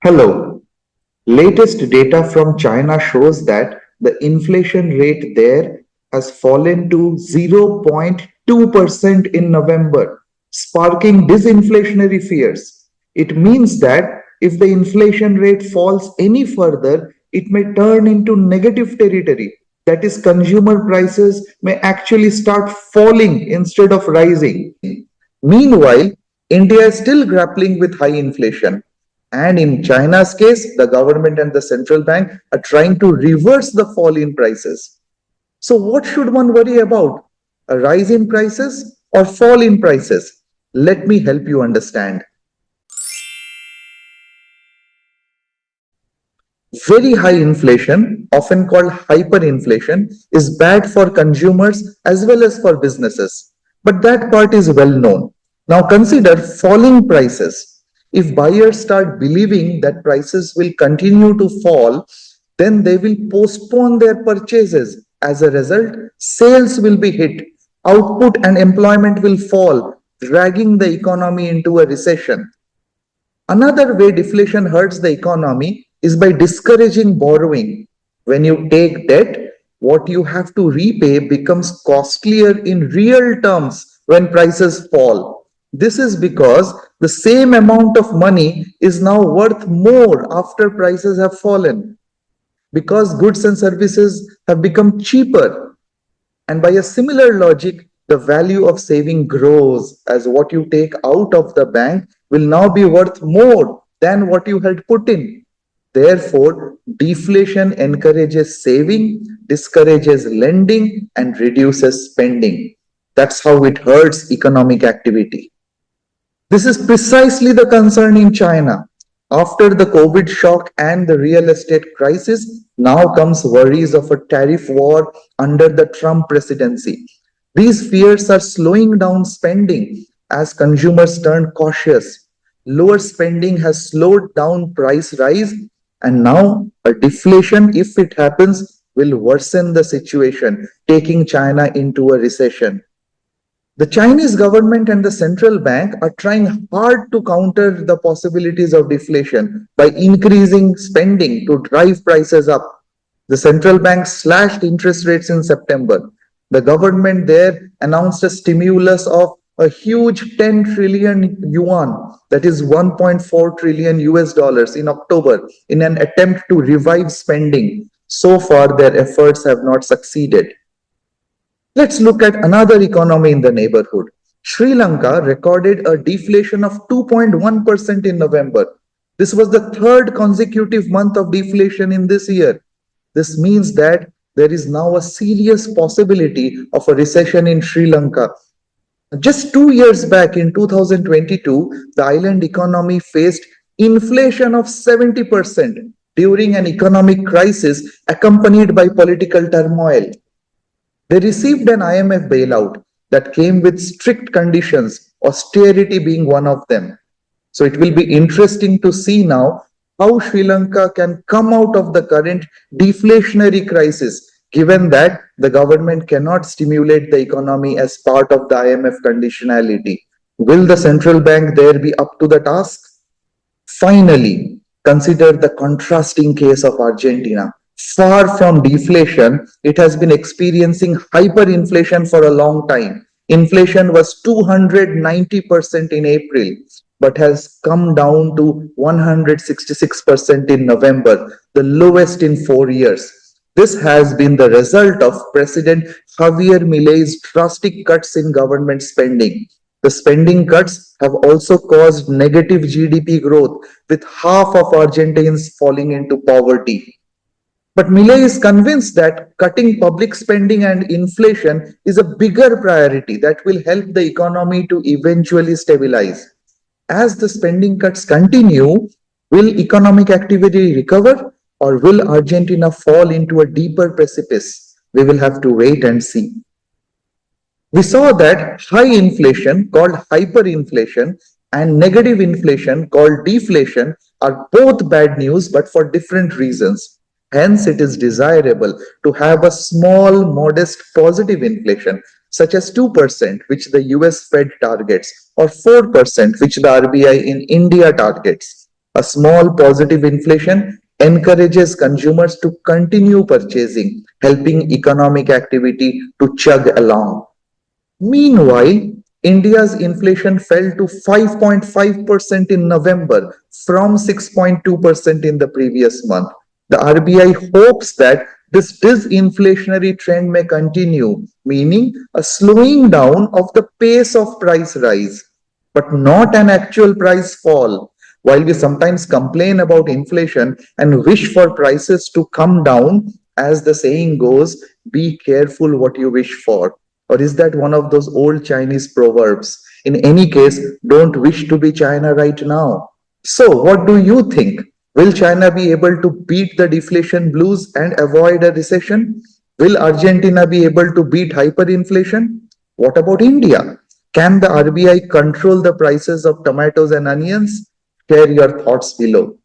Hello. Latest data from China shows that the inflation rate there has fallen to 0.2% in November, sparking disinflationary fears. It means that if the inflation rate falls any further, it may turn into negative territory. That is, consumer prices may actually start falling instead of rising. Meanwhile, India is still grappling with high inflation. And in China's case, the government and the central bank are trying to reverse the fall in prices. So, what should one worry about? A rise in prices or fall in prices? Let me help you understand. Very high inflation, often called hyperinflation, is bad for consumers as well as for businesses. But that part is well known. Now consider falling prices. If buyers start believing that prices will continue to fall, then they will postpone their purchases. As a result, sales will be hit, output and employment will fall, dragging the economy into a recession. Another way deflation hurts the economy is by discouraging borrowing. When you take debt, what you have to repay becomes costlier in real terms when prices fall. This is because the same amount of money is now worth more after prices have fallen, because goods and services have become cheaper. And by a similar logic, the value of saving grows as what you take out of the bank will now be worth more than what you had put in. Therefore, deflation encourages saving, discourages lending, and reduces spending. That's how it hurts economic activity. This is precisely the concern in China. After the COVID shock and the real estate crisis, now comes worries of a tariff war under the Trump presidency. These fears are slowing down spending as consumers turn cautious. Lower spending has slowed down price rise, and now a deflation, if it happens, will worsen the situation, taking China into a recession. The Chinese government and the central bank are trying hard to counter the possibilities of deflation by increasing spending to drive prices up. The central bank slashed interest rates in September. The government there announced a stimulus of a huge 10 trillion yuan, that is 1.4 trillion US dollars in October, in an attempt to revive spending. So far, their efforts have not succeeded. Let's look at another economy in the neighborhood. Sri Lanka recorded a deflation of 2.1% in November. This was the third consecutive month of deflation in this year. This means that there is now a serious possibility of a recession in Sri Lanka. Just 2 years back in 2022, the island economy faced inflation of 70% during an economic crisis accompanied by political turmoil. They received an IMF bailout that came with strict conditions, austerity being one of them. So it will be interesting to see now how Sri Lanka can come out of the current deflationary crisis, given that the government cannot stimulate the economy as part of the IMF conditionality. Will the central bank there be up to the task? Finally, consider the contrasting case of Argentina. Far from deflation, it has been experiencing hyperinflation for a long time. Inflation was 290% in April, but has come down to 166% in November, the lowest in 4 years. This has been the result of President Javier Milei's drastic cuts in government spending. The spending cuts have also caused negative GDP growth, with half of Argentines falling into poverty. But Milei is convinced that cutting public spending and inflation is a bigger priority that will help the economy to eventually stabilize. As the spending cuts continue, will economic activity recover or will Argentina fall into a deeper precipice? We will have to wait and see. We saw that high inflation, called hyperinflation, and negative inflation, called deflation, are both bad news but for different reasons. Hence, it is desirable to have a small, modest positive inflation, such as 2%, which the US Fed targets, or 4%, which the RBI in India targets. A small positive inflation encourages consumers to continue purchasing, helping economic activity to chug along. Meanwhile, India's inflation fell to 5.5% in November from 6.2% in the previous month. The RBI hopes that this disinflationary trend may continue, meaning a slowing down of the pace of price rise, but not an actual price fall. While we sometimes complain about inflation and wish for prices to come down, as the saying goes, be careful what you wish for. Or is that one of those old Chinese proverbs? In any case, don't wish to be China right now. So, what do you think? Will China be able to beat the deflation blues and avoid a recession? Will Argentina be able to beat hyperinflation? What about India? Can the RBI control the prices of tomatoes and onions? Share your thoughts below.